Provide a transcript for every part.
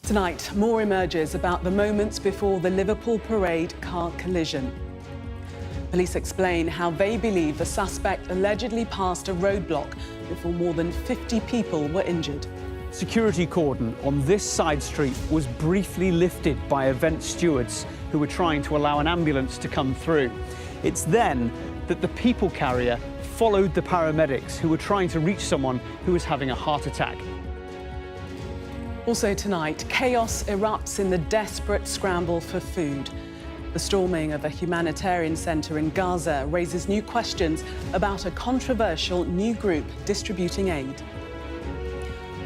Tonight, more emerges about the moments before the Liverpool parade car collision. Police explain how they believe the suspect allegedly passed a roadblock before more than 50 people were injured. Security cordon on this side street was briefly lifted by event stewards who were trying to allow an ambulance to come through. It's then that the people carrier followed the paramedics who were trying to reach someone who was having a heart attack. Also tonight, chaos erupts in the desperate scramble for food. The storming of a humanitarian centre in Gaza raises new questions about a controversial new group distributing aid.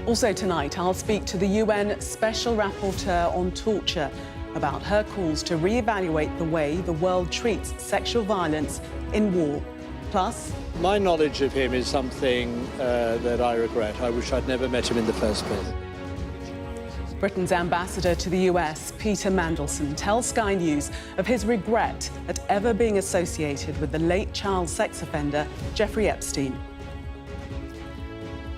Also tonight, I'll speak to the UN Special Rapporteur on torture about her calls to re-evaluate the way the world treats sexual violence in war. Plus, my knowledge of him is something that I regret. I wish I'd never met him in the first place. Britain's ambassador to the US, Peter Mandelson, tells Sky News of his regret at ever being associated with the late child sex offender Jeffrey Epstein.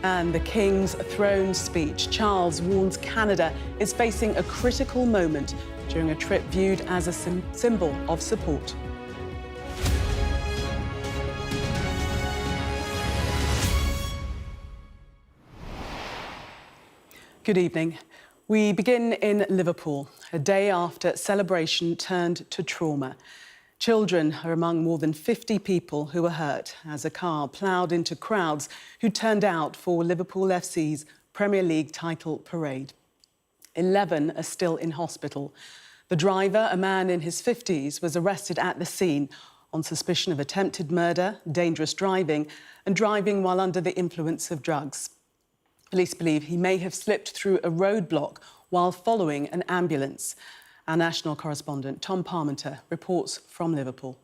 And the King's throne speech. Charles warns Canada is facing a critical moment during a trip viewed as a symbol of support. Good evening. We begin in Liverpool, a day after celebration turned to trauma. Children are among more than 50 people who were hurt as a car ploughed into crowds who turned out for Liverpool FC's Premier League title parade. 11 are still in hospital. The driver, a man in his 50s, was arrested at the scene on suspicion of attempted murder, dangerous driving and driving while under the influence of drugs. Police believe he may have slipped through a roadblock while following an ambulance. Our national correspondent, Tom Parmenter, reports from Liverpool.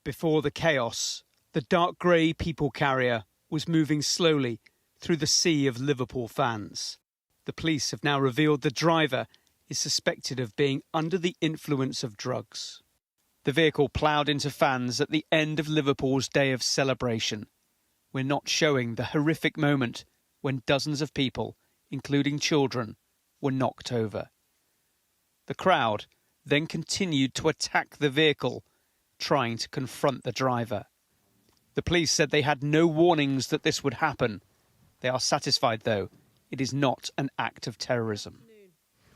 Before the chaos, the dark grey people carrier was moving slowly through the sea of Liverpool fans. The police have now revealed the driver is suspected of being under the influence of drugs. The vehicle ploughed into fans at the end of Liverpool's day of celebration. We're not showing the horrific moment when dozens of people, including children, were knocked over. The crowd then continued to attack the vehicle, trying to confront the driver. The police said they had no warnings that this would happen. They are satisfied, though, it is not an act of terrorism.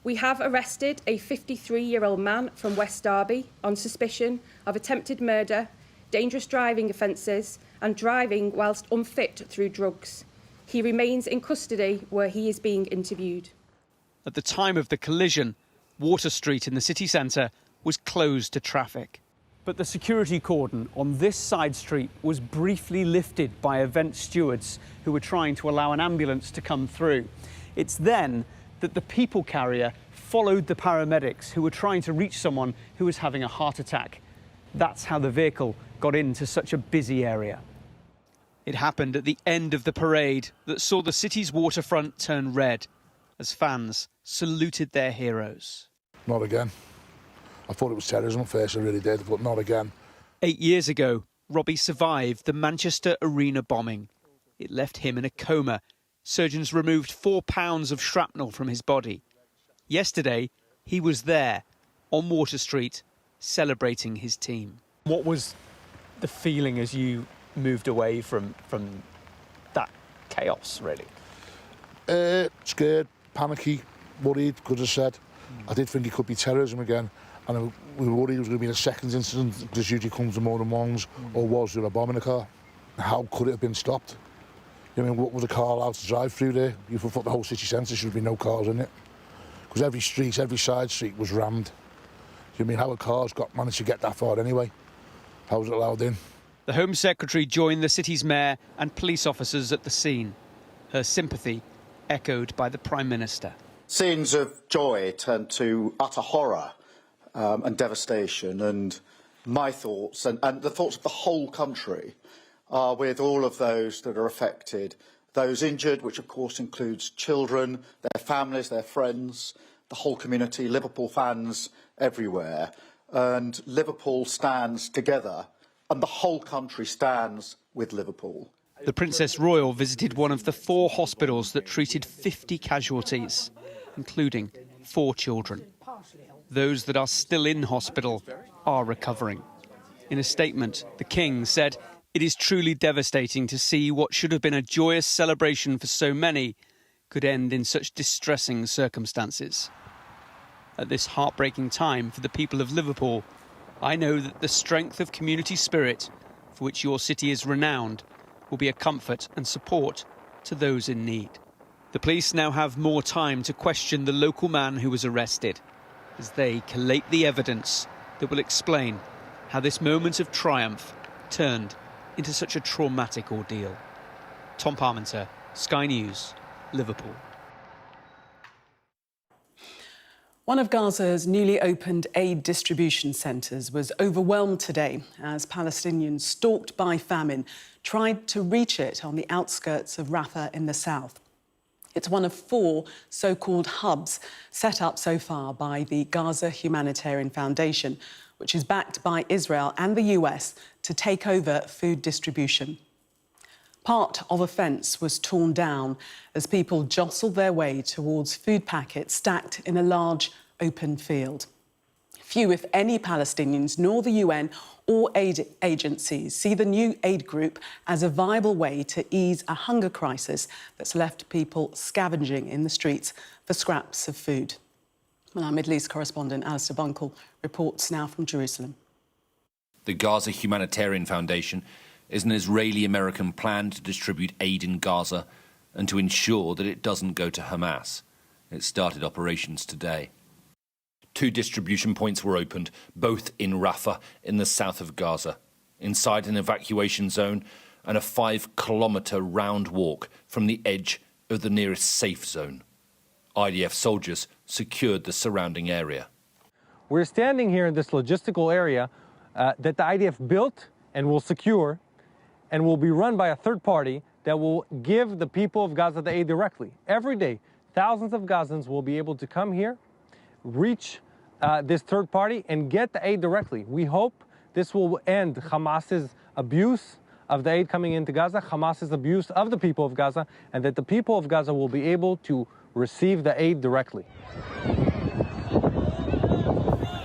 We have arrested a 53-year-old man from West Derby on suspicion of attempted murder, dangerous driving offences and driving whilst unfit through drugs. He remains in custody where he is being interviewed. At the time of the collision, Water Street in the city centre was closed to traffic. But the security cordon on this side street was briefly lifted by event stewards who were trying to allow an ambulance to come through. It's then that the people carrier followed the paramedics who were trying to reach someone who was having a heart attack. That's how the vehicle got into such a busy area. It happened at the end of the parade that saw the city's waterfront turn red as fans saluted their heroes. Not again. I thought it was terrorism at first, I really did, but not again. 8 years ago, Robbie survived the Manchester Arena bombing. It left him in a coma. Surgeons removed 4 pounds of shrapnel from his body. Yesterday, he was there, on Water Street, celebrating his team. What was the feeling as you moved away from that chaos, really? Scared, panicky, worried, because I said, I did think it could be terrorism again, and we were worried it was going to be a second incident, because usually comes to more than ones, or was there a bomb in the car? How could it have been stopped? You know, I mean, what was a car allowed to drive through there? You thought the whole city centre should be no cars in it, because every street, every side street was rammed. You know, I mean, how a car's managed to get that far anyway? How was it allowed in? The Home Secretary joined the city's mayor and police officers at the scene. Her sympathy echoed by the Prime Minister. Scenes of joy turned to utter horror and devastation, and my thoughts and the thoughts of the whole country are with all of those that are affected, those injured, which of course includes children, their families, their friends, the whole community, Liverpool fans everywhere. And Liverpool stands together, and the whole country stands with Liverpool. The Princess Royal visited one of the 4 hospitals that treated 50 casualties, including 4 children. Those that are still in hospital are recovering. In a statement, the King said, "It is truly devastating to see what should have been a joyous celebration for so many could end in such distressing circumstances. At this heartbreaking time for the people of Liverpool, I know that the strength of community spirit, for which your city is renowned, will be a comfort and support to those in need." The police now have more time to question the local man who was arrested as they collate the evidence that will explain how this moment of triumph turned into such a traumatic ordeal. Tom Parmenter, Sky News, Liverpool. One of Gaza's newly opened aid distribution centres was overwhelmed today as Palestinians stalked by famine tried to reach it on the outskirts of Rafah in the south. It's one of 4 so-called hubs set up so far by the Gaza Humanitarian Foundation, which is backed by Israel and the US to take over food distribution. Part of a fence was torn down as people jostled their way towards food packets stacked in a large open field. Few, if any, Palestinians nor the UN or aid agencies see the new aid group as a viable way to ease a hunger crisis that's left people scavenging in the streets for scraps of food. Well, our Middle East correspondent Alistair Bunkle reports now from Jerusalem. The Gaza Humanitarian Foundation is an Israeli-American plan to distribute aid in Gaza and to ensure that it doesn't go to Hamas. It started operations today. 2 distribution points were opened, both in Rafah, in the south of Gaza, inside an evacuation zone and a 5-kilometre round walk from the edge of the nearest safe zone. IDF soldiers secured the surrounding area. We're standing here in this logistical area that the IDF built and will secure and will be run by a third party that will give the people of Gaza the aid directly. Every day, thousands of Gazans will be able to come here, reach this third party and get the aid directly. We hope this will end Hamas's abuse of the aid coming into Gaza, Hamas's abuse of the people of Gaza, and that the people of Gaza will be able to receive the aid directly.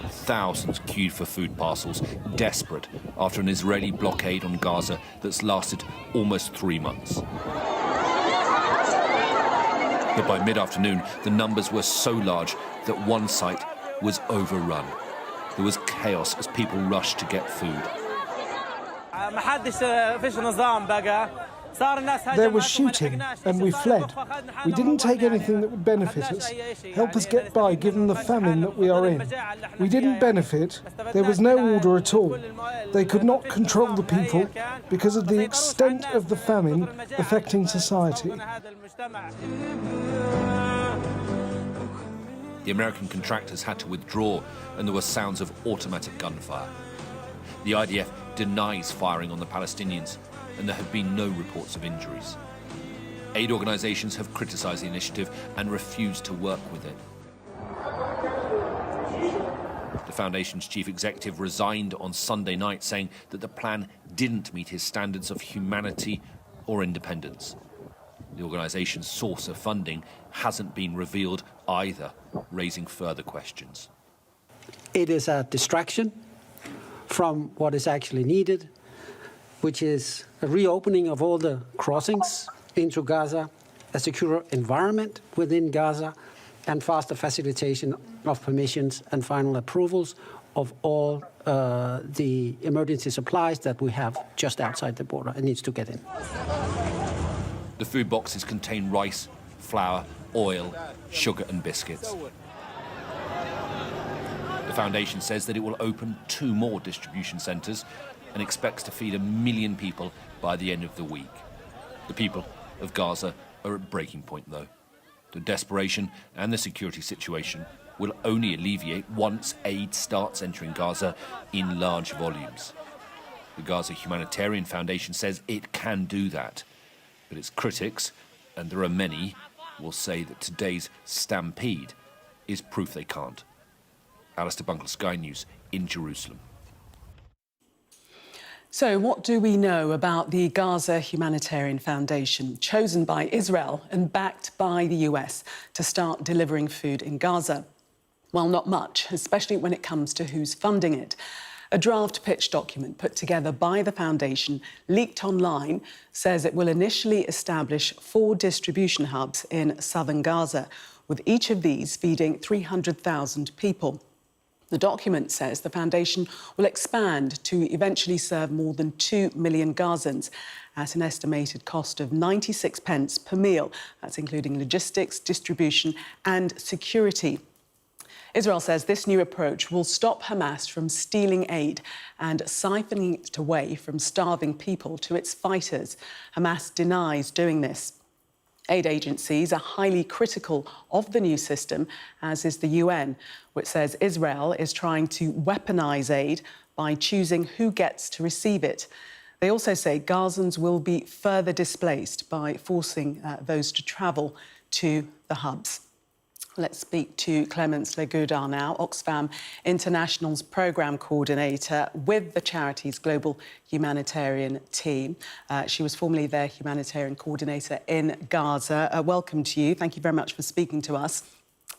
Thousands queued for food parcels, desperate after an Israeli blockade on Gaza that's lasted almost 3 months. But by mid-afternoon, the numbers were so large that one site was overrun. There was chaos as people rushed to get food. There was shooting and we fled. We didn't take anything that would benefit us, help us get by given the famine that we are in. We didn't benefit. There was no order at all. They could not control the people because of the extent of the famine affecting society. The American contractors had to withdraw and there were sounds of automatic gunfire. The IDF denies firing on the Palestinians and there have been no reports of injuries. Aid organisations have criticised the initiative and refused to work with it. The Foundation's chief executive resigned on Sunday night, saying that the plan didn't meet his standards of humanity or independence. The organisation's source of funding hasn't been revealed either, raising further questions. It is a distraction from what is actually needed, which is a reopening of all the crossings into Gaza, a secure environment within Gaza, and faster facilitation of permissions and final approvals of all the emergency supplies that we have just outside the border. It needs to get in. The food boxes contain rice, flour, oil, sugar and biscuits. The Foundation says that it will open 2 more distribution centres and expects to feed 1 million people by the end of the week. The people of Gaza are at breaking point, though. The desperation and the security situation will only alleviate once aid starts entering Gaza in large volumes. The Gaza Humanitarian Foundation says it can do that, but its critics, and there are many, will say that today's stampede is proof they can't. Alistair Bunkle, Sky News, in Jerusalem. So what do we know about the Gaza Humanitarian Foundation, chosen by Israel and backed by the US to start delivering food in Gaza? Well, not much, especially when it comes to who's funding it. A draft pitch document put together by the foundation, leaked online, says it will initially establish 4 distribution hubs in southern Gaza, with each of these feeding 300,000 people. The document says the foundation will expand to eventually serve more than 2 million Gazans at an estimated cost of 96 pence per meal. That's including logistics, distribution and security. Israel says this new approach will stop Hamas from stealing aid and siphoning it away from starving people to its fighters. Hamas denies doing this. Aid agencies are highly critical of the new system, as is the UN, which says Israel is trying to weaponize aid by choosing who gets to receive it. They also say Gazans will be further displaced by forcing those to travel to the hubs. Let's speak to Clemence Legoudard now, Oxfam International's programme coordinator with the charity's global humanitarian team. She was formerly their humanitarian coordinator in Gaza. Welcome to you. Thank you very much for speaking to us.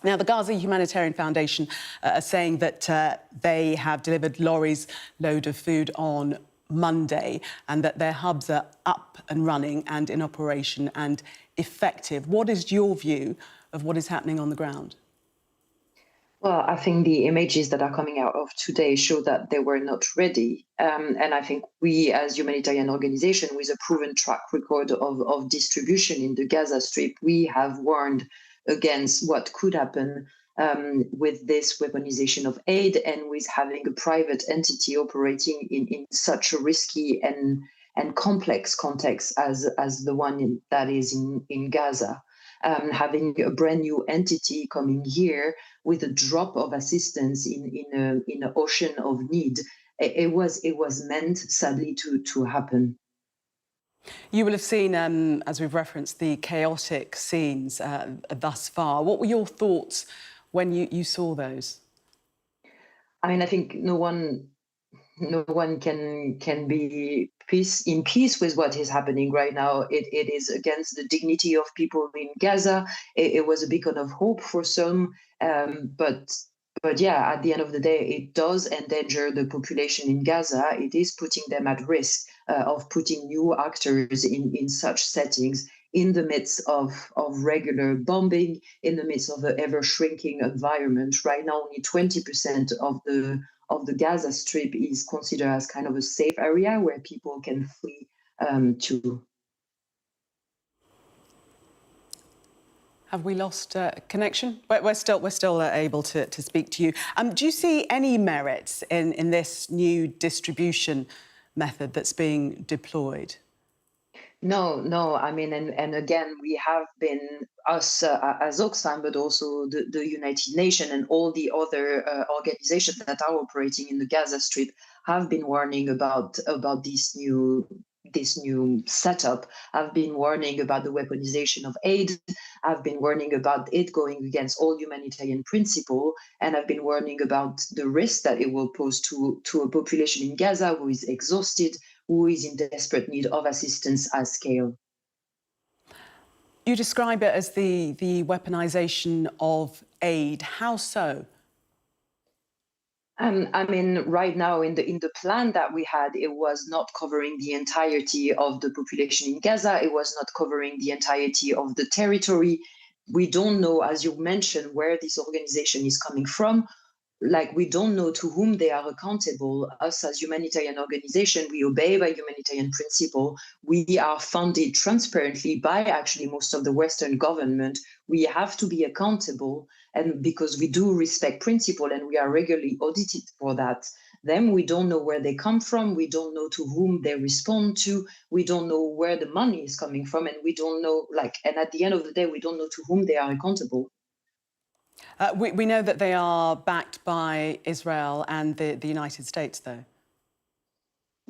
Now, the Gaza Humanitarian Foundation are saying that they have delivered lorries load of food on Monday and that their hubs are up and running and in operation and effective. What is your view of what is happening on the ground? Well, I think the images that are coming out of today show that they were not ready. And I think we, as humanitarian organization with a proven track record of distribution in the Gaza Strip, we have warned against what could happen with this weaponization of aid and with having a private entity operating in such a risky and complex context as the one that is in Gaza. Having a brand new entity coming here with a drop of assistance in an ocean of need, it was meant sadly to happen. You will have seen, as we've referenced, the chaotic scenes thus far. What were your thoughts when you saw those? I mean, I think no one can be in peace with what is happening right now. It is against the dignity of people in Gaza. It was a beacon of hope for some, but yeah, at the end of the day, it does endanger the population in Gaza. It is putting them at risk of putting new actors in such settings in the midst of regular bombing, in the midst of an ever-shrinking environment. Right now, only 20% of the Gaza Strip is considered as kind of a safe area where people can flee to. Have we lost connection? We're still able to speak to you. Do you see any merits in this new distribution method that's being deployed? No. I mean, and again, we have been, us as Oxfam, but also the United Nations and all the other organizations that are operating in the Gaza Strip have been warning about this new setup. I've been warning about the weaponization of aid. I've been warning about it going against all humanitarian principle, and I've been warning about the risk that it will pose to a population in Gaza who is exhausted, who is in desperate need of assistance at scale. You describe it as the weaponization of aid. How so? I mean, right now in the plan that we had, it was not covering the entirety of the population in Gaza. It was not covering the entirety of the territory. We don't know, as you mentioned, where this organization is coming from. Like, we don't know to whom they are accountable. Us as humanitarian organization, we obey by humanitarian principle. We are funded transparently by actually most of the Western government. We have to be accountable, and because we do respect principle and we are regularly audited for that. Then we don't know where they come from. We don't know to whom they respond to. We don't know where the money is coming from, and we don't know, and at the end of the day, we don't know to whom they are accountable. We know that they are backed by Israel and the United States, though.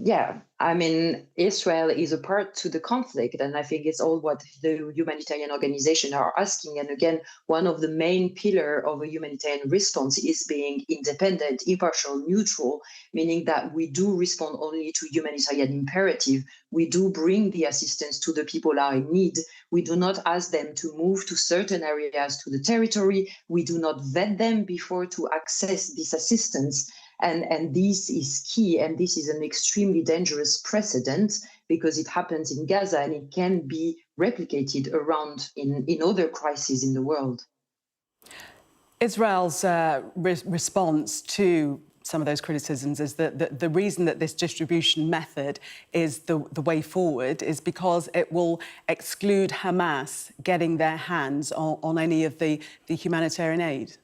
Yeah, I mean, Israel is a part to the conflict, and I think it's all what the humanitarian organizations are asking. And again, one of the main pillar of a humanitarian response is being independent, impartial, neutral, meaning that we do respond only to humanitarian imperative. We do bring the assistance to the people who are in need. We do not ask them to move to certain areas to the territory. We do not vet them before to access this assistance. And this is key, and this is an extremely dangerous precedent because it happens in Gaza and it can be replicated around in other crises in the world. Israel's response to some of those criticisms is that the reason that this distribution method is the way forward is because it will exclude Hamas getting their hands on any of the humanitarian aid.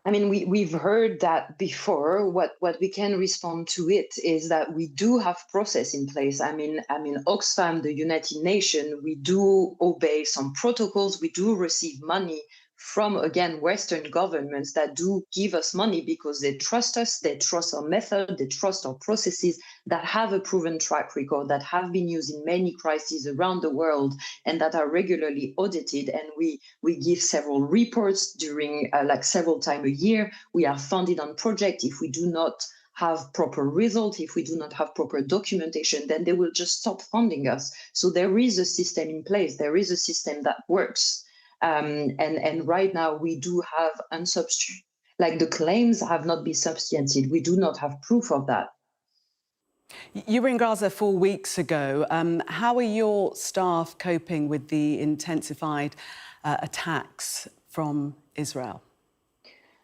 I mean, we've heard that before. What we can respond to it is that we do have process in place. I mean, Oxfam, the United Nations, we do obey some protocols. We do receive money from, again, Western governments that do give us money because they trust us, they trust our method, they trust our processes that have a proven track record, that have been used in many crises around the world and that are regularly audited. And we give several reports during like several times a year. We are funded on projects. If we do not have proper results, if we do not have proper documentation, then they will just stop funding us. So there is a system in place. There is a system that works. And right now we do have like the claims have not been substantiated. We do not have proof of that. You were in Gaza 4 weeks ago. How are your staff coping with the intensified attacks from Israel?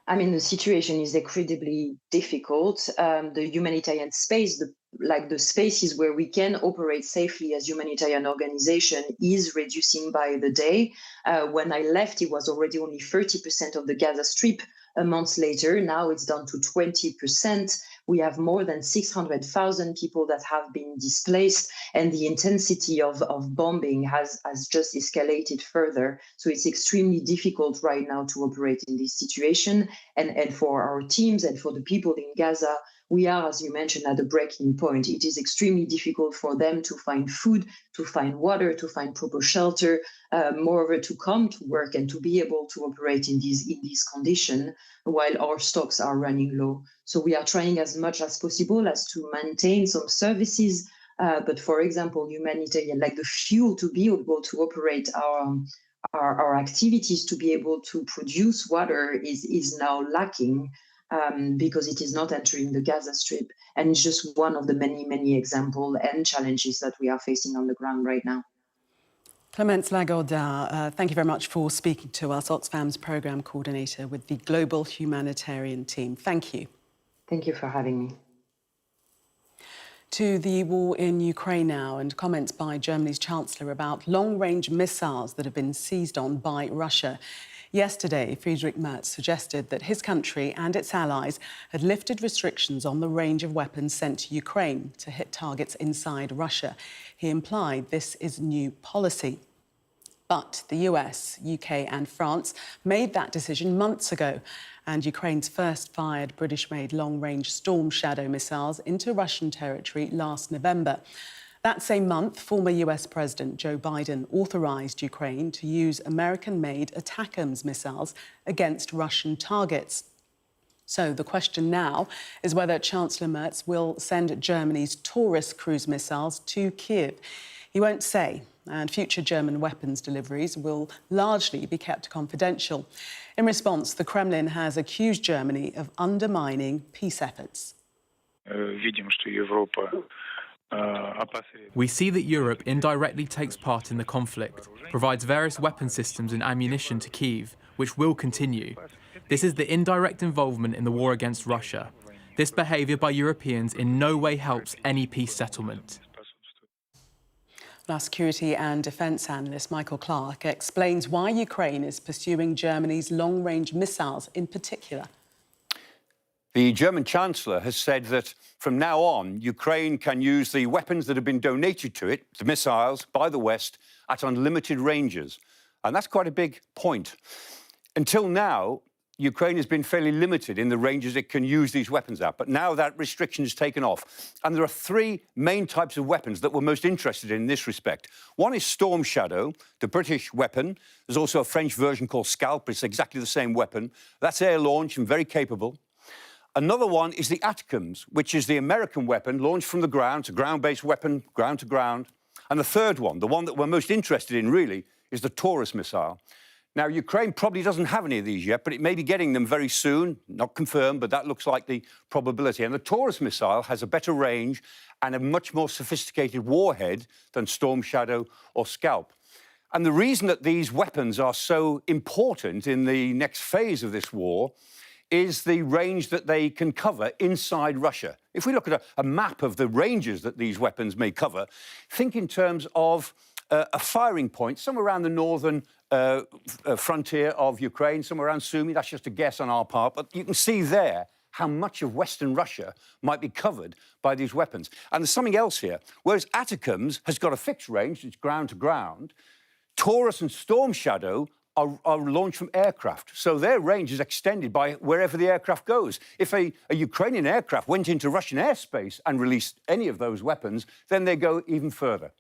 I mean, the situation is incredibly difficult. The humanitarian space, the spaces where we can operate safely as humanitarian organization is reducing by the day. When I left, it was already only 30% of the Gaza Strip. A month later, now it's down to 20%. We have more than 600,000 people that have been displaced, and the intensity of bombing has just escalated further. So it's extremely difficult right now to operate in this situation. And for our teams and for the people in Gaza, we are, as you mentioned, at a breaking point. It is extremely difficult for them to find food, to find water, to find proper shelter, moreover, to come to work and to be able to operate in these conditions while our stocks are running low. So we are trying as much as possible as to maintain some services. But for example, humanitarian, like the fuel to be able to operate our activities, to be able to produce water is now lacking. Because it is not entering the Gaza Strip. And it's just one of the many, many examples and challenges that we are facing on the ground right now. Clémence Lagorda, thank you very much for speaking to us, Oxfam's programme coordinator with the Global Humanitarian Team. Thank you. Thank you for having me. To the war in Ukraine now, and comments by Germany's Chancellor about long-range missiles that have been seized on by Russia. Yesterday, Friedrich Merz suggested that his country and its allies had lifted restrictions on the range of weapons sent to Ukraine to hit targets inside Russia. He implied this is new policy. But the US, UK and France made that decision months ago, and Ukraine's first fired British-made long-range Storm Shadow missiles into Russian territory last November. That same month, former US President Joe Biden authorised Ukraine to use American-made ATACMS missiles against Russian targets. So the question now is whether Chancellor Merz will send Germany's Taurus cruise missiles to Kyiv. He won't say, and future German weapons deliveries will largely be kept confidential. In response, the Kremlin has accused Germany of undermining peace efforts. We see that Europe indirectly takes part in the conflict, provides various weapon systems and ammunition to Kyiv, which will continue. This is the indirect involvement in the war against Russia. This behaviour by Europeans in no way helps any peace settlement. Our security and defence analyst Michael Clark explains why Ukraine is pursuing Germany's long-range missiles in particular. The German Chancellor has said that from now on, Ukraine can use the weapons that have been donated to it, the missiles, by the West, at unlimited ranges. And that's quite a big point. Until now, Ukraine has been fairly limited in the ranges it can use these weapons at. But now that restriction is taken off. And there are three main types of weapons that we're most interested in this respect. One is Storm Shadow, the British weapon. There's also a French version called Scalp. It's exactly the same weapon. That's air-launched and very capable. Another one is the ATACMS, which is the American weapon launched from the ground. It's a ground-based weapon, ground to ground. And the third one, the one that we're most interested in, really, is the Taurus missile. Now, Ukraine probably doesn't have any of these yet, but it may be getting them very soon. Not confirmed, but that looks like the probability. And the Taurus missile has a better range and a much more sophisticated warhead than Storm Shadow or Scalp. And the reason that these weapons are so important in the next phase of this war is the range that they can cover inside Russia. If we look at a map of the ranges that these weapons may cover, think in terms of a firing point somewhere around the northern frontier of Ukraine, somewhere around Sumy. That's just a guess on our part. But you can see there how much of Western Russia might be covered by these weapons. And there's something else here. Whereas ATACMS has got a fixed range, it's ground to ground, Taurus and Storm Shadow are launched from aircraft. So their range is extended by wherever the aircraft goes. If a Ukrainian aircraft went into Russian airspace and released any of those weapons, then they go even further.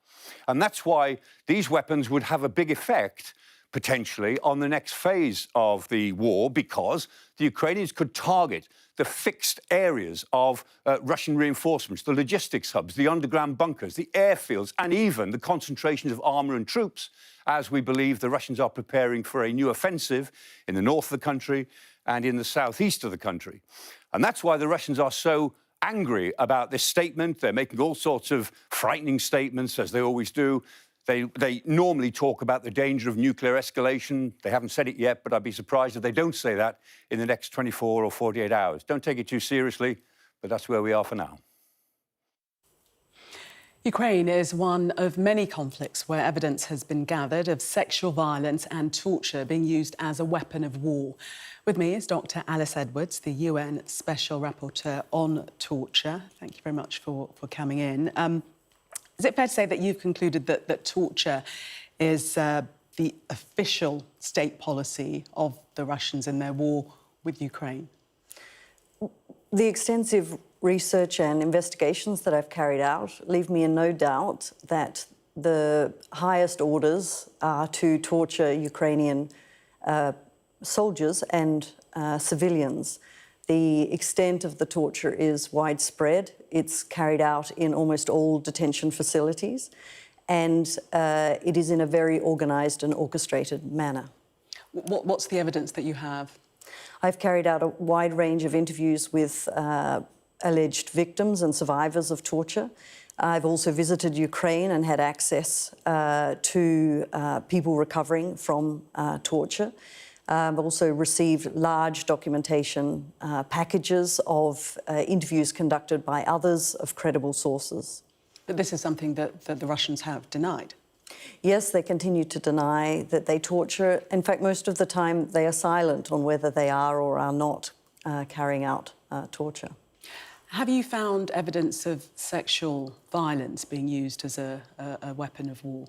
And that's why these weapons would have a big effect, potentially, on the next phase of the war, because the Ukrainians could target the fixed areas of Russian reinforcements, the logistics hubs, the underground bunkers, the airfields, and even the concentrations of armour and troops, as we believe the Russians are preparing for a new offensive in the north of the country and in the southeast of the country. And that's why the Russians are so angry about this statement. They're making all sorts of frightening statements, as they always do. They normally talk about the danger of nuclear escalation. They haven't said it yet, but I'd be surprised if they don't say that in the next 24 or 48 hours. Don't take it too seriously, but that's where we are for now. Ukraine is one of many conflicts where evidence has been gathered of sexual violence and torture being used as a weapon of war. With me is Dr. Alice Edwards, the UN Special Rapporteur on Torture. Thank you very much for coming in. Is it fair to say that you've concluded that torture is the official state policy of the Russians in their war with Ukraine? The extensive research and investigations that I've carried out leave me in no doubt that the highest orders are to torture Ukrainian soldiers and civilians. The extent of the torture is widespread. It's carried out in almost all detention facilities, and it is in a very organised and orchestrated manner. What's the evidence that you have? I've carried out a wide range of interviews with alleged victims and survivors of torture. I've also visited Ukraine and had access to people recovering from torture. I've also received large documentation packages of interviews conducted by others of credible sources. But this is something that the Russians have denied? Yes, they continue to deny that they torture. In fact, most of the time they are silent on whether they are or are not carrying out torture. Have you found evidence of sexual violence being used as a weapon of war?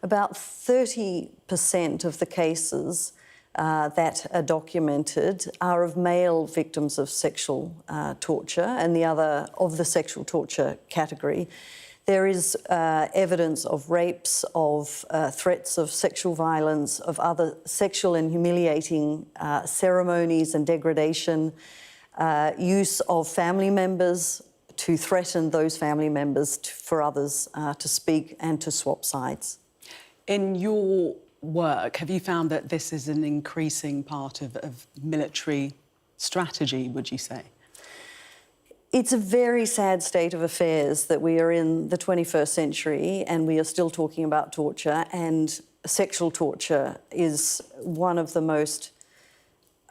About 30% of the cases that are documented are of male victims of sexual torture, and the other of the sexual torture category. There is evidence of rapes, of threats of sexual violence, of other sexual and humiliating ceremonies and degradation, use of family members to threaten those family members for others to speak and to swap sides. In your work, have you found that this is an increasing part of military strategy, would you say? It's a very sad state of affairs that we are in the 21st century and we are still talking about torture, and sexual torture is one of the most,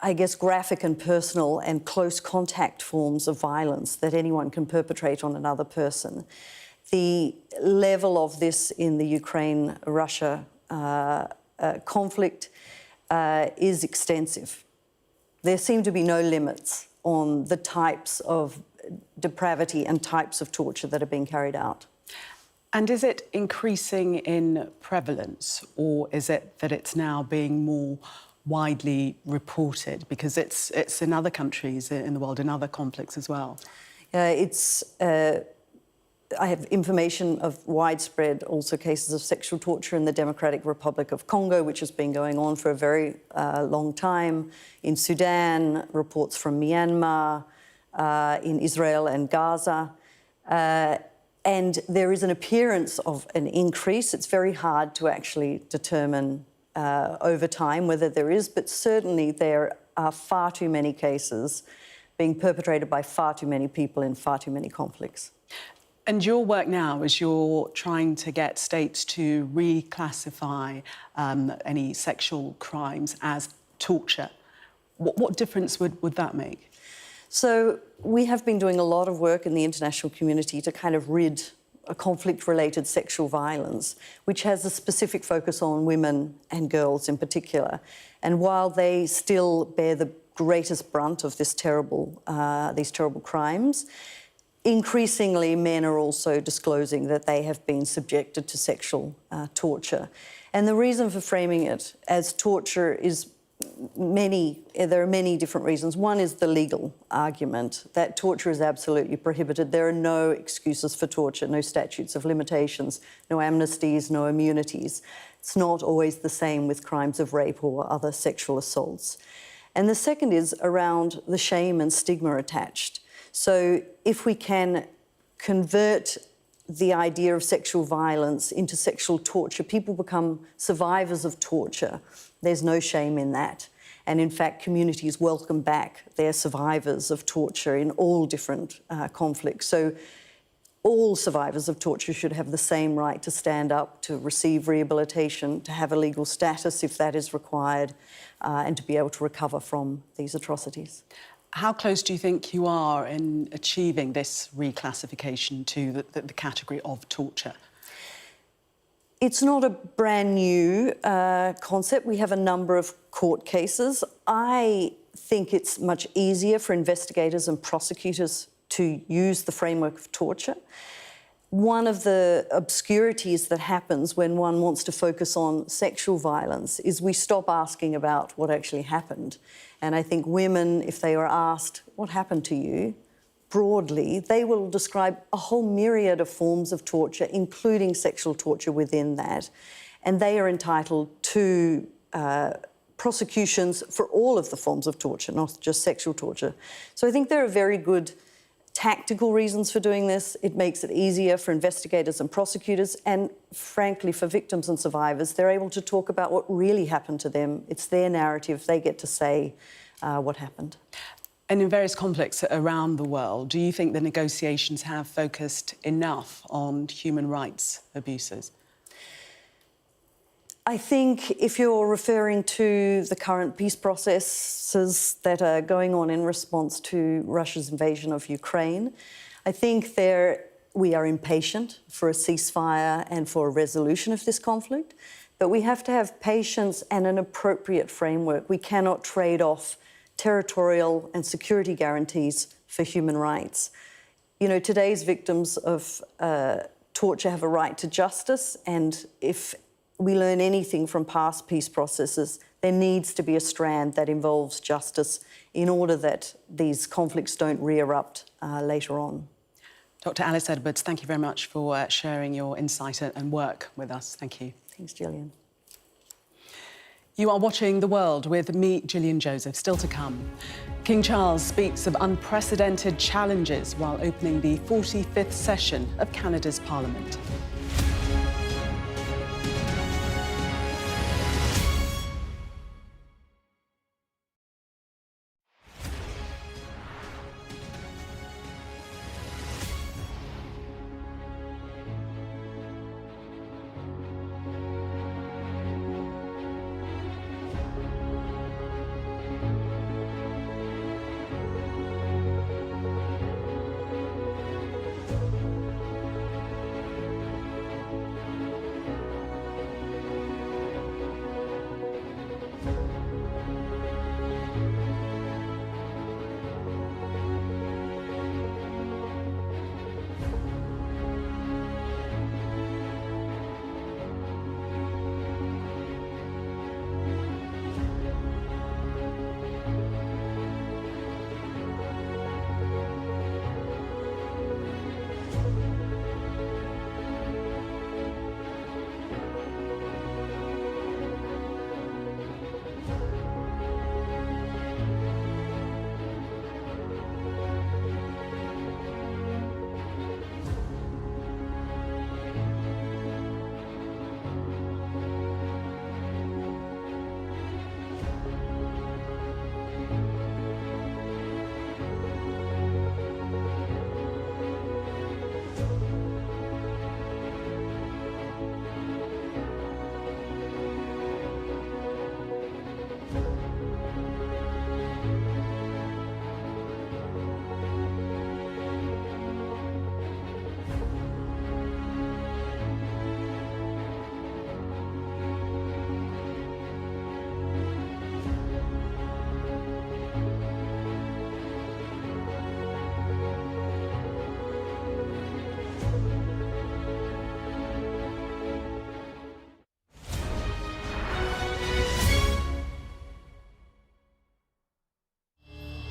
I guess, graphic and personal and close contact forms of violence that anyone can perpetrate on another person. The level of this in the Ukraine-Russia conflict is extensive. There seem to be no limits on the types of depravity and types of torture that are being carried out. And is it increasing in prevalence, or is it that it's now being more widely reported? Because it's in other countries in the world, in other conflicts as well. I have information of widespread also cases of sexual torture in the Democratic Republic of Congo, which has been going on for a very long time. In Sudan, reports from Myanmar, in Israel and Gaza. And there is an appearance of an increase. It's very hard to actually determine over time whether there is, but certainly there are far too many cases being perpetrated by far too many people in far too many conflicts. And your work now is you're trying to get states to reclassify any sexual crimes as torture. What difference would that make? So we have been doing a lot of work in the international community to kind of rid a conflict-related sexual violence, which has a specific focus on women and girls in particular. And while they still bear the greatest brunt of these terrible crimes, increasingly, men are also disclosing that they have been subjected to sexual torture. And the reason for framing it as torture is there are many different reasons. One is the legal argument that torture is absolutely prohibited. There are no excuses for torture, no statutes of limitations, no amnesties, no immunities. It's not always the same with crimes of rape or other sexual assaults. And the second is around the shame and stigma attached. So if we can convert the idea of sexual violence into sexual torture, people become survivors of torture. There's no shame in that. And in fact, communities welcome back their survivors of torture in all different conflicts. So all survivors of torture should have the same right to stand up, to receive rehabilitation, to have a legal status if that is required, and to be able to recover from these atrocities. How close do you think you are in achieving this reclassification to the category of torture? It's not a brand new concept. We have a number of court cases. I think it's much easier for investigators and prosecutors to use the framework of torture. One of the obscurities that happens when one wants to focus on sexual violence is we stop asking about what actually happened. And I think women, if they are asked, what happened to you, broadly, they will describe a whole myriad of forms of torture, including sexual torture within that. And they are entitled to prosecutions for all of the forms of torture, not just sexual torture. So I think there are very good tactical reasons for doing this. It makes it easier for investigators and prosecutors, and frankly, for victims and survivors, they're able to talk about what really happened to them. It's their narrative. They get to say what happened. And in various conflicts around the world, do you think the negotiations have focused enough on human rights abuses? I think if you're referring to the current peace processes that are going on in response to Russia's invasion of Ukraine, I think we are impatient for a ceasefire and for a resolution of this conflict, but we have to have patience and an appropriate framework. We cannot trade off territorial and security guarantees for human rights. You know, today's victims of torture have a right to justice, and if we learn anything from past peace processes, there needs to be a strand that involves justice in order that these conflicts don't re-erupt later on. Dr. Alice Edwards, thank you very much for sharing your insight and work with us. Thank you. Thanks, Gillian. You are watching The World with me, Gillian Joseph. Still to come, King Charles speaks of unprecedented challenges while opening the 45th session of Canada's Parliament.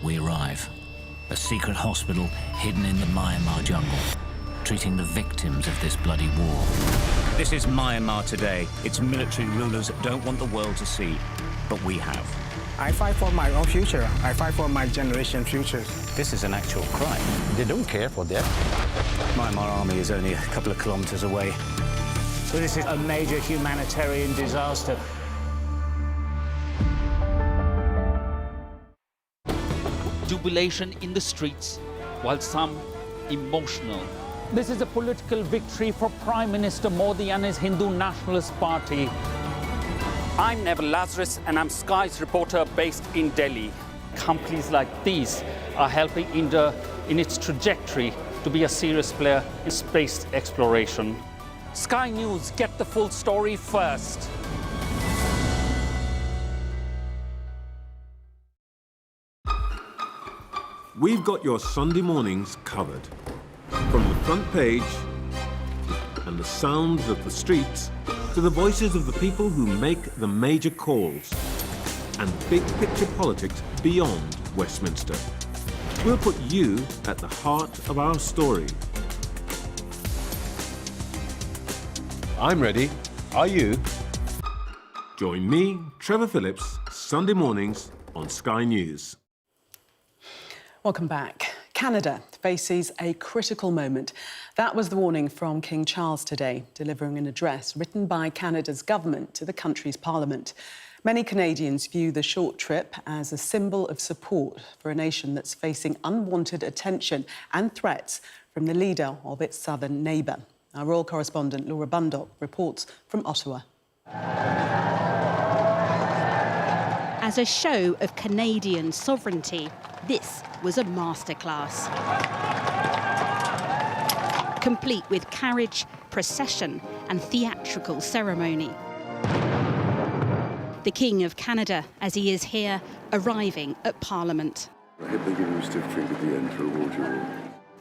we arrive. A secret hospital hidden in the Myanmar jungle, treating the victims of this bloody war. This is Myanmar today. Its military rulers don't want the world to see, but we have. I fight for my own future. I fight for my generation's futures. This is an actual crime. They don't care for that. Myanmar army is only a couple of kilometers away. So this is a major humanitarian disaster. Jubilation in the streets, while some emotional. This is a political victory for Prime Minister Modi and his Hindu Nationalist Party. I'm Neville Lazarus, and I'm Sky's reporter based in Delhi. Companies like these are helping India in its trajectory to be a serious player in space exploration. Sky News, get the full story first. We've got your Sunday mornings covered. From the front page and the sounds of the streets to the voices of the people who make the major calls and big picture politics beyond Westminster. We'll put you at the heart of our story. I'm ready. Are you? Join me, Trevor Phillips, Sunday mornings on Sky News. Welcome back. Canada faces a critical moment. That was the warning from King Charles today, delivering an address written by Canada's government to the country's parliament. Many Canadians view the short trip as a symbol of support for a nation that's facing unwanted attention and threats from the leader of its southern neighbour. Our royal correspondent Laura Bundock reports from Ottawa. As a show of Canadian sovereignty, this was a masterclass. Complete with carriage, procession and theatrical ceremony. The King of Canada, as he is here, arriving at Parliament. I hope they give you a stiff drink at the end to reward you all.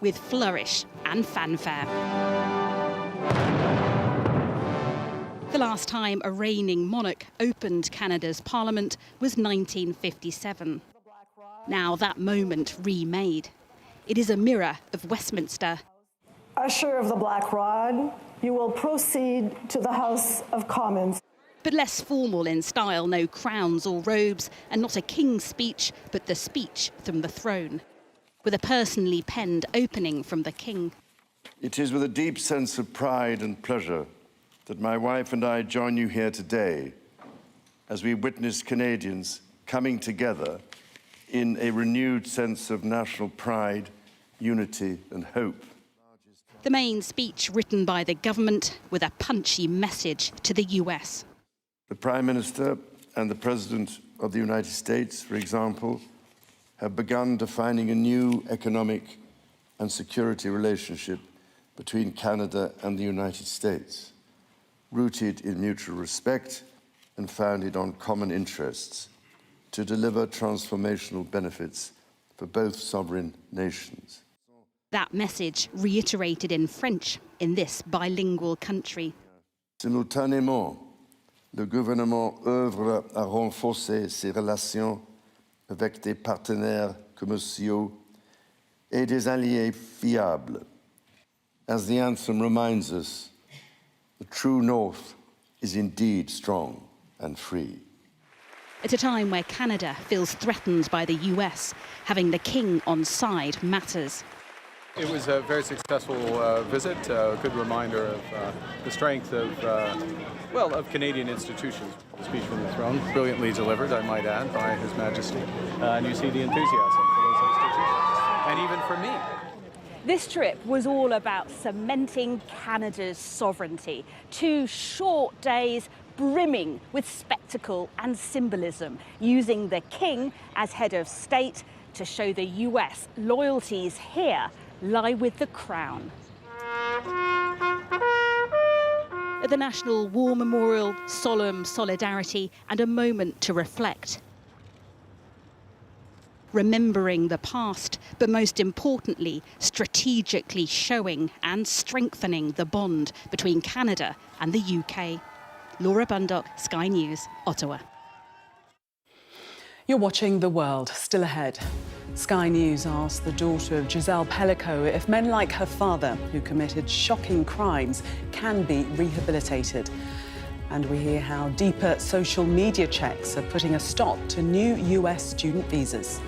With flourish and fanfare. The last time a reigning monarch opened Canada's Parliament was 1957. Now that moment remade. It is a mirror of Westminster. Usher of the Black Rod, you will proceed to the House of Commons. But less formal in style, no crowns or robes, and not a king's speech, but the speech from the throne, with a personally penned opening from the king. It is with a deep sense of pride and pleasure that my wife and I join you here today as we witness Canadians coming together in a renewed sense of national pride, unity and hope. The main speech written by the government with a punchy message to the US. The Prime Minister and the President of the United States, for example, have begun defining a new economic and security relationship between Canada and the United States, rooted in mutual respect and founded on common interests, to deliver transformational benefits for both sovereign nations. That message reiterated in French in this bilingual country. Simultanément, le gouvernement œuvre à renforcer ses relations avec des partenaires commerciaux et des alliés fiables. As the anthem reminds us, the true North is indeed strong and free. At a time where Canada feels threatened by the US, having the king on side matters. It was a very successful visit, a good reminder of the strength of Canadian institutions. The speech from the throne, brilliantly delivered, I might add, by His Majesty. And you see the enthusiasm for those institutions, and even for me. This trip was all about cementing Canada's sovereignty. 2 short days brimming with spectacle and symbolism, using the king as head of state to show the US loyalties here lie with the crown. At the National War Memorial, solemn solidarity and a moment to reflect. Remembering the past, but most importantly, strategically showing and strengthening the bond between Canada and the UK. Laura Bundock, Sky News, Ottawa. You're watching The World. Still ahead. Sky News asked the daughter of Giselle Pelicot if men like her father, who committed shocking crimes, can be rehabilitated. And we hear how deeper social media checks are putting a stop to new US student visas.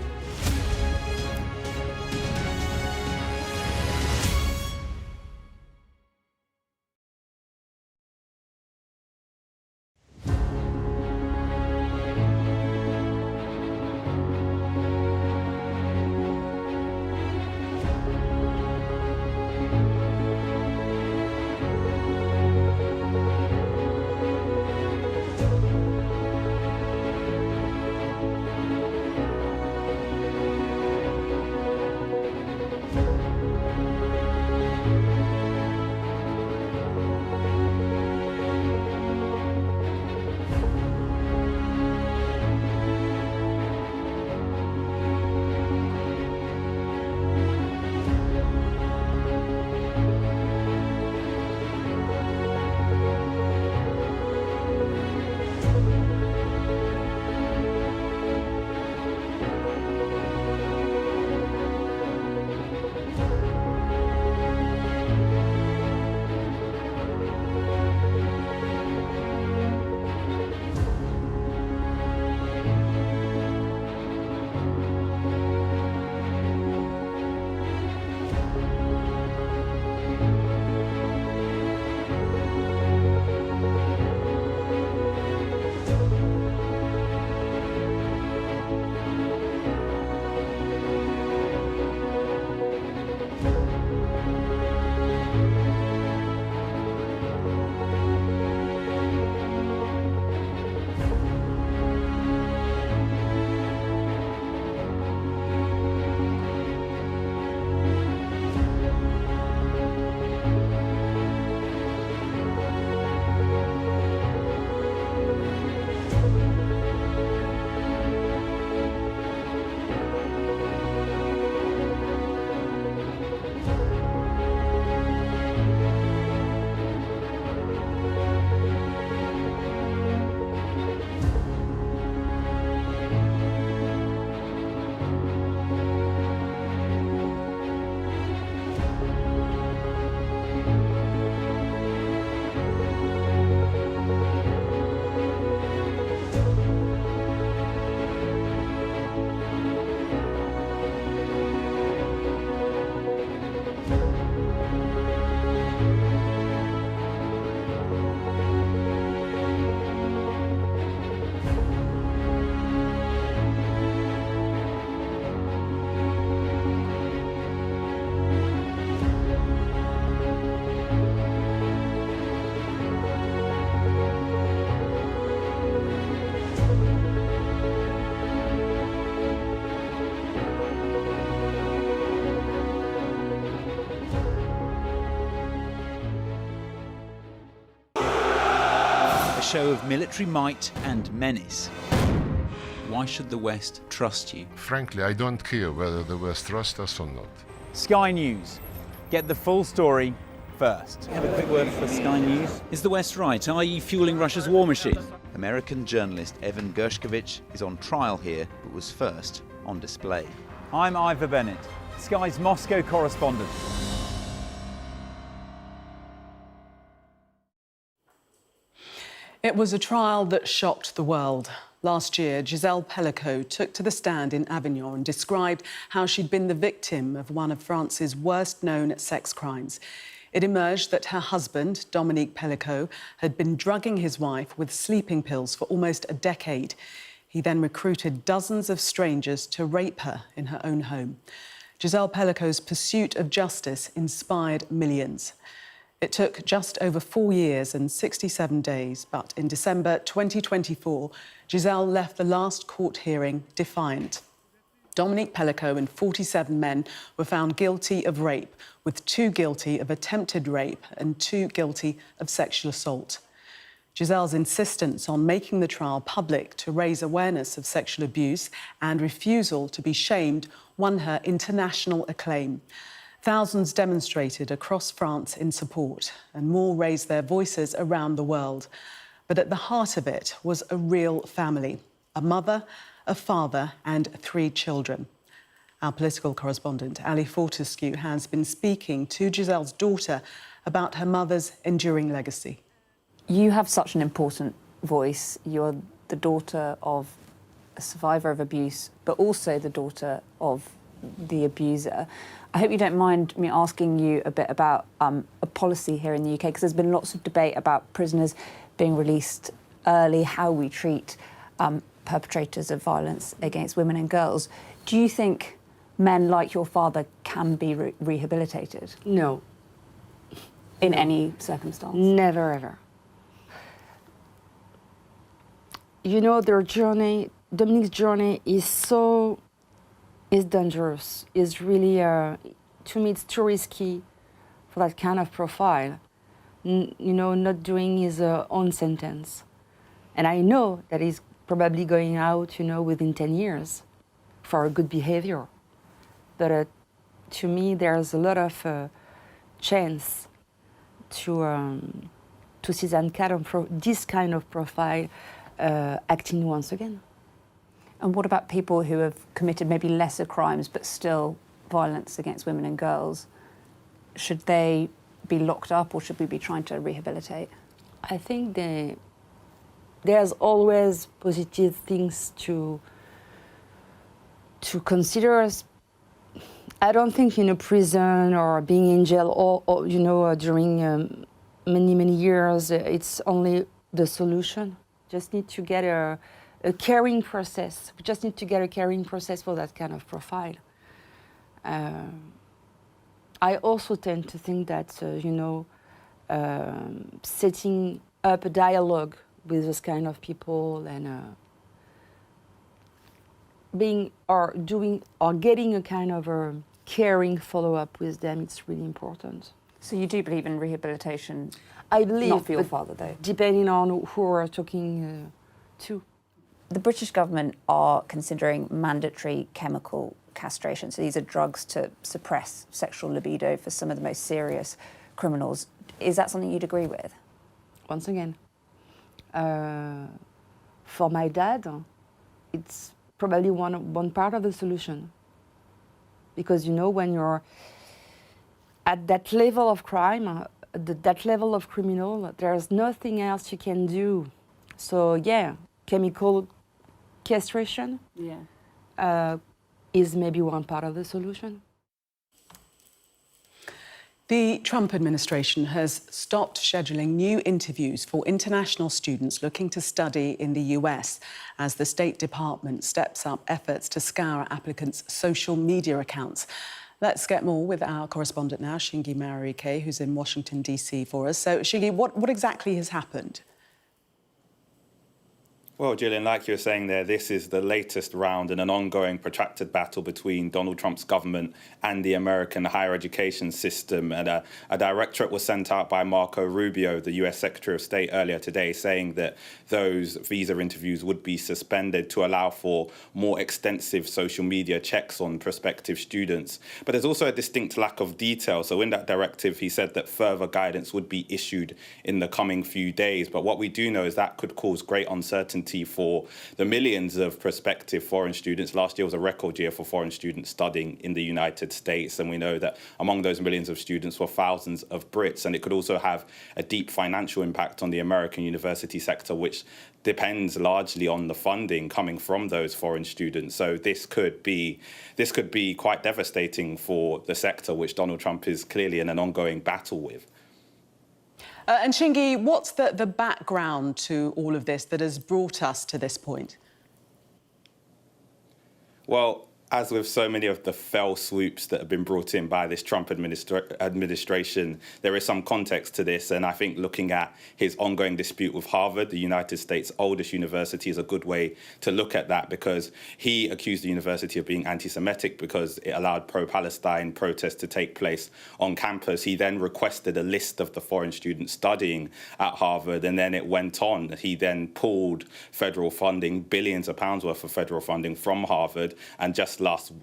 A show of military might and menace. Why should the West trust you? Frankly, I don't care whether the West trusts us or not. Sky News. Get the full story first. Have a quick word for Sky News. Is the West right? Are you fueling Russia's war machine? American journalist Evan Gershkovich is on trial here, but was first on display. I'm Ivor Bennett, Sky's Moscow correspondent. It was a trial that shocked the world. Last year, Giselle Pelicot took to the stand in Avignon and described how she'd been the victim of one of France's worst-known sex crimes. It emerged that her husband, Dominique Pelicot, had been drugging his wife with sleeping pills for almost a decade. He then recruited dozens of strangers to rape her in her own home. Giselle Pelicot's pursuit of justice inspired millions. It took just over 4 years and 67 days, but in December 2024, Giselle left the last court hearing defiant. Dominique Pelicot and 47 men were found guilty of rape, with 2 guilty of attempted rape and 2 guilty of sexual assault. Giselle's insistence on making the trial public to raise awareness of sexual abuse and refusal to be shamed won her international acclaim. Thousands demonstrated across France in support, and more raised their voices around the world. But at the heart of it was a real family, a mother, a father, and 3 children. Our political correspondent, Ali Fortescue, has been speaking to Giselle's daughter about her mother's enduring legacy. You have such an important voice. You're the daughter of a survivor of abuse, but also the daughter of the abuser. I hope you don't mind me asking you a bit about a policy here in the UK, because there's been lots of debate about prisoners being released early, how we treat perpetrators of violence against women and girls. Do you think men like your father can be rehabilitated? No. In any circumstance? Never, ever. You know, their journey, Dominique's journey is dangerous. Is really, to me, it's too risky for that kind of profile. You know, not doing his own sentence. And I know that he's probably going out, you know, within 10 years for good behavior. But to me, there's a lot of chance to see this kind of profile acting once again. And what about people who have committed maybe lesser crimes but still violence against women and girls? Should they be locked up, or should we be trying to rehabilitate? I think there's always positive things to consider. I don't think in a prison or being in jail or you know, during many years, it's only the solution. Just need to get a caring process. We just need to get a caring process for that kind of profile. I also tend to think that, you know, setting up a dialogue with those kind of people and getting a kind of a caring follow-up with them, it's really important. So you do believe in rehabilitation? I believe, not for your father, though. Depending on who we're talking to. The British government are considering mandatory chemical castration. So these are drugs to suppress sexual libido for some of the most serious criminals. Is that something you'd agree with? Once again, for my dad, it's probably one part of the solution. Because, you know, when you're at that level of crime, that level of criminal, there's nothing else you can do. So, yeah, chemical castration is maybe one part of the solution. The Trump administration has stopped scheduling new interviews for international students looking to study in the US as the State Department steps up efforts to scour applicants' social media accounts. Let's get more with our correspondent now, Shingi Marike, who's in Washington, D.C. for us. So, Shingi, what exactly has happened? Well, Gillian, like you were saying there, this is the latest round in an ongoing protracted battle between Donald Trump's government and the American higher education system. And a directorate was sent out by Marco Rubio, the US Secretary of State, earlier today, saying that those visa interviews would be suspended to allow for more extensive social media checks on prospective students. But there's also a distinct lack of detail. So in that directive, he said that further guidance would be issued in the coming few days. But what we do know is that could cause great uncertainty for the millions of prospective foreign students. Last year was a record year for foreign students studying in the United States, and we know that among those millions of students were thousands of Brits, and it could also have a deep financial impact on the American university sector, which depends largely on the funding coming from those foreign students. So this could be quite devastating for the sector, which Donald Trump is clearly in an ongoing battle with. And Shingi, what's the background to all of this that has brought us to this point? Well, as with so many of the fell swoops that have been brought in by this Trump administration, there is some context to this. And I think looking at his ongoing dispute with Harvard, the United States' oldest university, is a good way to look at that, because he accused the university of being anti-Semitic because it allowed pro-Palestine protests to take place on campus. He then requested a list of the foreign students studying at Harvard, and then it went on. He then pulled federal funding, billions of pounds worth of federal funding from Harvard, and just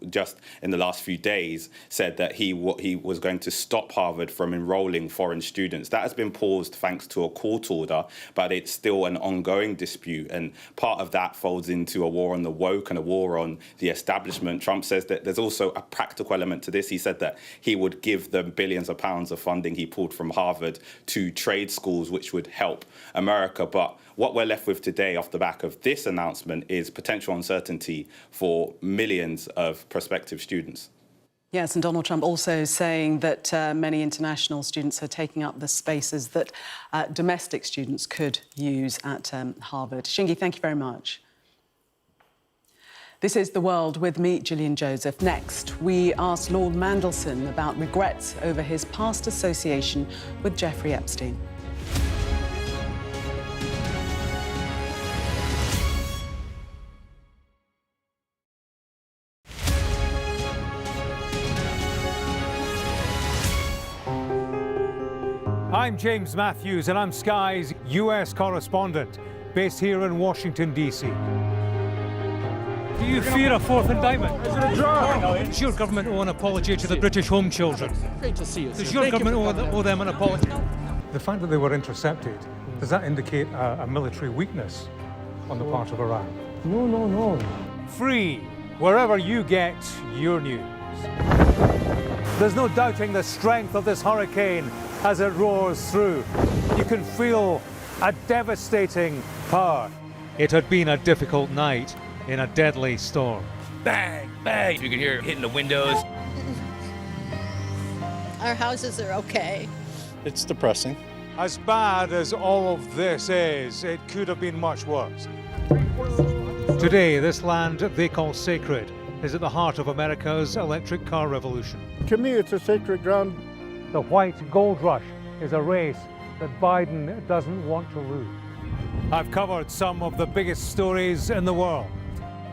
just in the last few days said that he was going to stop Harvard from enrolling foreign students. That has been paused thanks to a court order, but it's still an ongoing dispute. And part of that folds into a war on the woke and a war on the establishment. Trump says that there's also a practical element to this. He said that he would give the billions of pounds of funding he pulled from Harvard to trade schools, which would help America. But what we're left with today off the back of this announcement is potential uncertainty for millions of prospective students. Yes, and Donald Trump also saying that many international students are taking up the spaces that domestic students could use at Harvard. Shingi, thank you very much. This is The World with me, Gillian Joseph. Next, we asked Lord Mandelson about regrets over his past association with Jeffrey Epstein. I'm James Matthews, and I'm Sky's US correspondent, based here in Washington, D.C. Do you fear a fourth indictment? Is it a drug? Does your government owe an apology to the British home children? Great to see you. Does your government owe them an apology? The fact that they were intercepted, does that indicate a military weakness on the part of Iran? No, no, no. Free, wherever you get your news. There's no doubting the strength of this hurricane as it roars through. You can feel a devastating power. It had been a difficult night in a deadly storm. Bang, bang. You can hear it hitting the windows. Our houses are okay. It's depressing. As bad as all of this is, it could have been much worse. Today, this land they call sacred is at the heart of America's electric car revolution. To me, it's a sacred ground. The white gold rush is a race that Biden doesn't want to lose. I've covered some of the biggest stories in the world.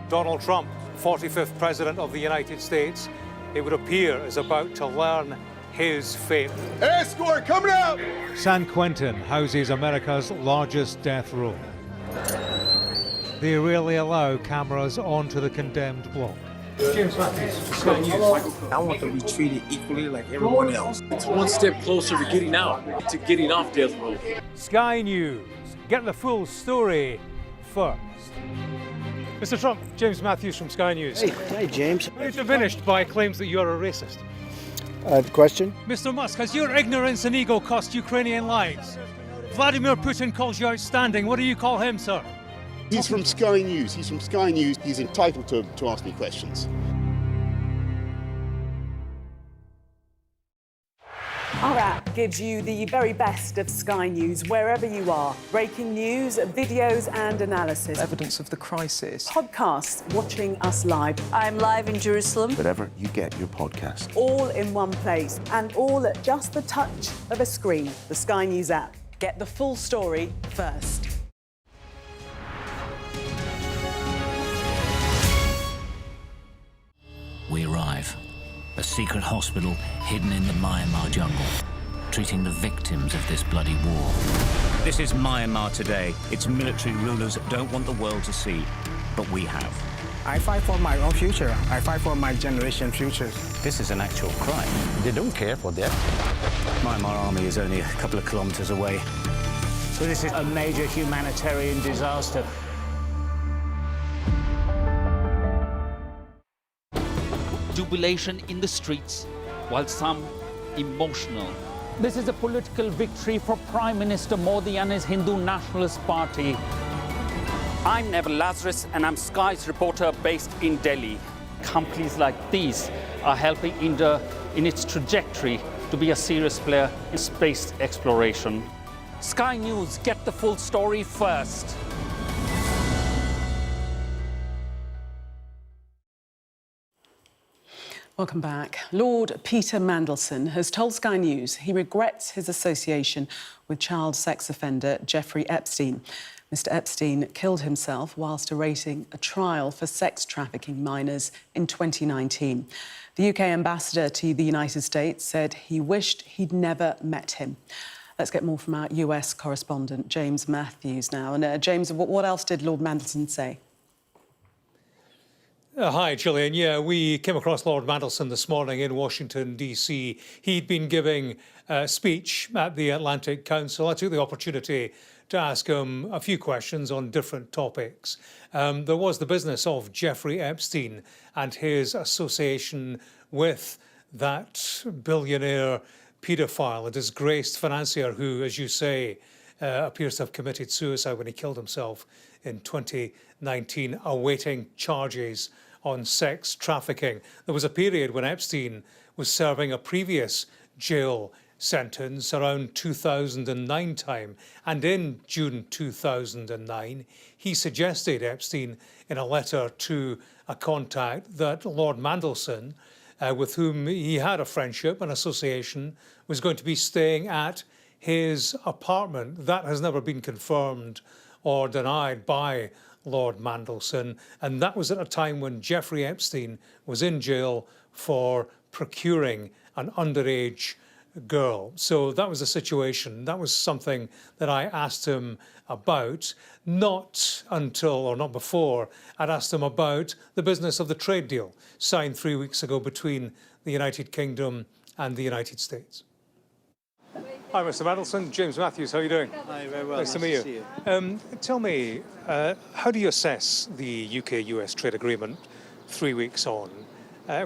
Donald Trump, 45th President of the United States, it would appear is about to learn his fate. Escort coming out! San Quentin houses America's largest death row. They rarely allow cameras onto the condemned block. James Matthews, Sky News. I want them to be treated equally like everyone else. It's one step closer to getting out, to getting off death row. Sky News. Get the full story first. Mr. Trump, James Matthews from Sky News. Hey, James. Are you diminished by claims that you're a racist? Question? Mr. Musk, has your ignorance and ego cost Ukrainian lives? Vladimir Putin calls you outstanding. What do you call him, sir? He's from Sky News. He's from Sky News. He's entitled to ask me questions. Our app gives you the very best of Sky News wherever you are. Breaking news, videos and analysis. Evidence of the crisis. Podcasts, watching us live. I'm live in Jerusalem. Wherever you get your podcast. All in one place and all at just the touch of a screen. The Sky News app. Get the full story first. We arrive. A secret hospital hidden in the Myanmar jungle, treating the victims of this bloody war. This is Myanmar today. Its military rulers don't want the world to see, but we have. I fight for my own future. I fight for my generation's future. This is an actual crime. They don't care for that. Myanmar army is only a couple of kilometers away. So this is a major humanitarian disaster. Jubilation in the streets, while some emotional. This is a political victory for Prime Minister Modi and his Hindu Nationalist Party. I'm Neville Lazarus, and I'm Sky's reporter based in Delhi. Companies like these are helping India in its trajectory to be a serious player in space exploration. Sky News, get the full story first. Welcome back. Lord Peter Mandelson has told Sky News he regrets his association with child sex offender Jeffrey Epstein. Mr. Epstein killed himself whilst awaiting a trial for sex trafficking minors in 2019. The UK ambassador to the United States said he wished he'd never met him. Let's get more from our US correspondent, James Matthews, now. And James, what else did Lord Mandelson say? Hi, Gillian. Yeah, we came across Lord Mandelson this morning in Washington, D.C. He'd been giving a speech at the Atlantic Council. I took the opportunity to ask him a few questions on different topics. There was the business of Jeffrey Epstein and his association with that billionaire paedophile, a disgraced financier who, as you say, appears to have committed suicide when he killed himself in 2019, awaiting charges on sex trafficking. There was a period when Epstein was serving a previous jail sentence around 2009 time, and in June 2009 he suggested, Epstein, in a letter to a contact, that Lord Mandelson, with whom he had a friendship, an association, was going to be staying at his apartment. That has never been confirmed or denied by Lord Mandelson, and that was at a time when Jeffrey Epstein was in jail for procuring an underage girl. So that was the situation. That was something that I asked him about, not before I'd asked him about the business of the trade deal signed 3 weeks ago between the United Kingdom and the United States. Hi, Mr. Mandelson. James Matthews, how are you doing? Hi, very well. Nice to meet you. Tell me, how do you assess the UK-US trade agreement 3 weeks on?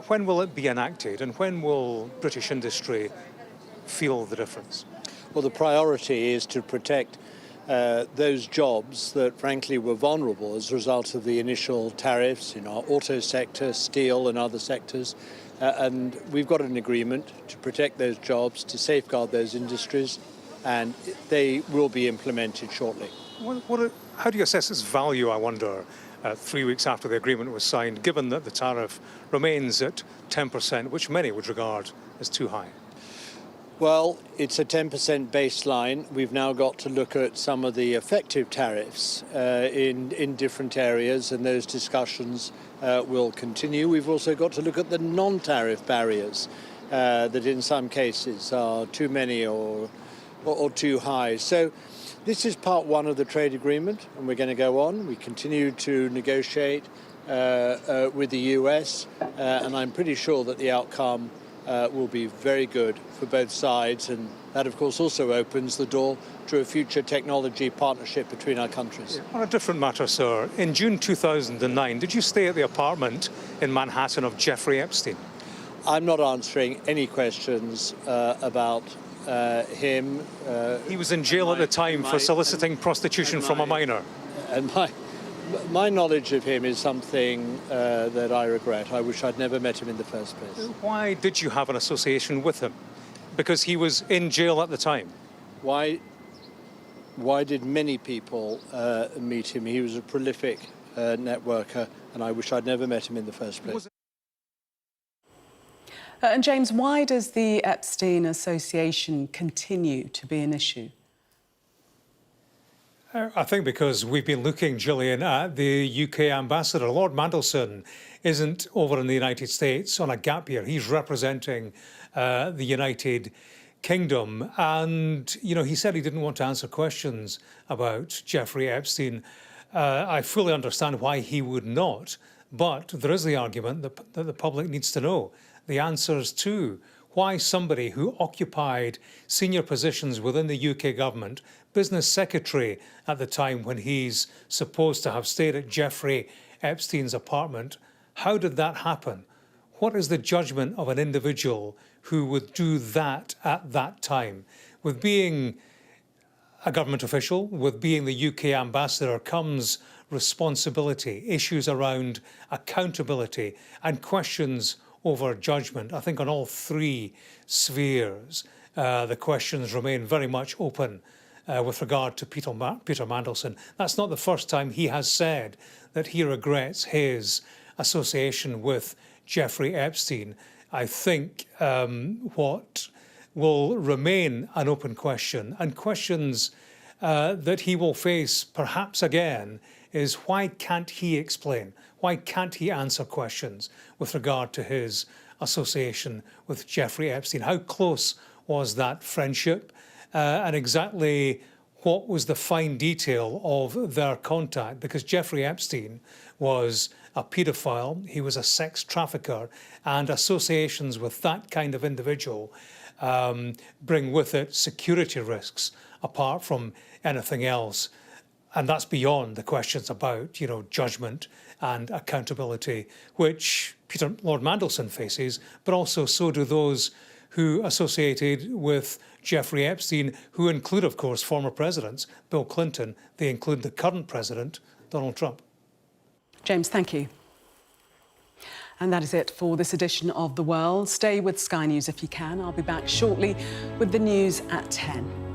When will it be enacted, and when will British industry feel the difference? Well, the priority is to protect those jobs that, frankly, were vulnerable as a result of the initial tariffs in our auto sector, steel and other sectors. And we've got an agreement to protect those jobs, to safeguard those industries, and they will be implemented shortly. How do you assess its value, I wonder, 3 weeks after the agreement was signed, given that the tariff remains at 10%, which many would regard as too high? Well, it's a 10% baseline. We've now got to look at some of the effective tariffs in different areas, and those discussions will continue. We've also got to look at the non-tariff barriers that in some cases are too many or too high. So this is part one of the trade agreement, and we're going to go on. We continue to negotiate with the US, and I'm pretty sure that the outcome will be very good for both sides, and that of course also opens the door to a future technology partnership between our countries. On a different matter, sir, in June 2009, did you stay at the apartment in Manhattan of Jeffrey Epstein? I'm not answering any questions about him. He was in jail at the time for soliciting prostitution from a minor. And my knowledge of him is something that I regret. I wish I'd never met him in the first place. Why did you have an association with him? Because he was in jail at the time. Why did many people meet him? He was a prolific networker, and I wish I'd never met him in the first place. And James, why does the Epstein Association continue to be an issue? I think because we've been looking, Gillian, at the UK ambassador. Lord Mandelson isn't over in the United States on a gap year. He's representing the United Kingdom. And, you know, he said he didn't want to answer questions about Jeffrey Epstein. I fully understand why he would not. But there is the argument that the public needs to know the answers to why somebody who occupied senior positions within the UK government, business secretary at the time when he's supposed to have stayed at Jeffrey Epstein's apartment, how did that happen? What is the judgment of an individual who would do that at that time? With being a government official, with being the UK ambassador, comes responsibility, issues around accountability and questions over judgment. I think on all three spheres, the questions remain very much open with regard to Peter Mandelson. That's not the first time he has said that he regrets his association with Jeffrey Epstein. I think what will remain an open question, and questions that he will face perhaps again, is why can't he explain? Why can't he answer questions with regard to his association with Jeffrey Epstein? How close was that friendship? And exactly what was the fine detail of their contact, because Jeffrey Epstein was a paedophile, he was a sex trafficker, and associations with that kind of individual bring with it security risks apart from anything else. And that's beyond the questions about, you know, judgment and accountability, which Lord Mandelson faces, but also so do those who associated with Jeffrey Epstein, who include, of course, former presidents, Bill Clinton. They include the current president, Donald Trump. James, thank you. And that is it for this edition of The World. Stay with Sky News if you can. I'll be back shortly with the news at 10.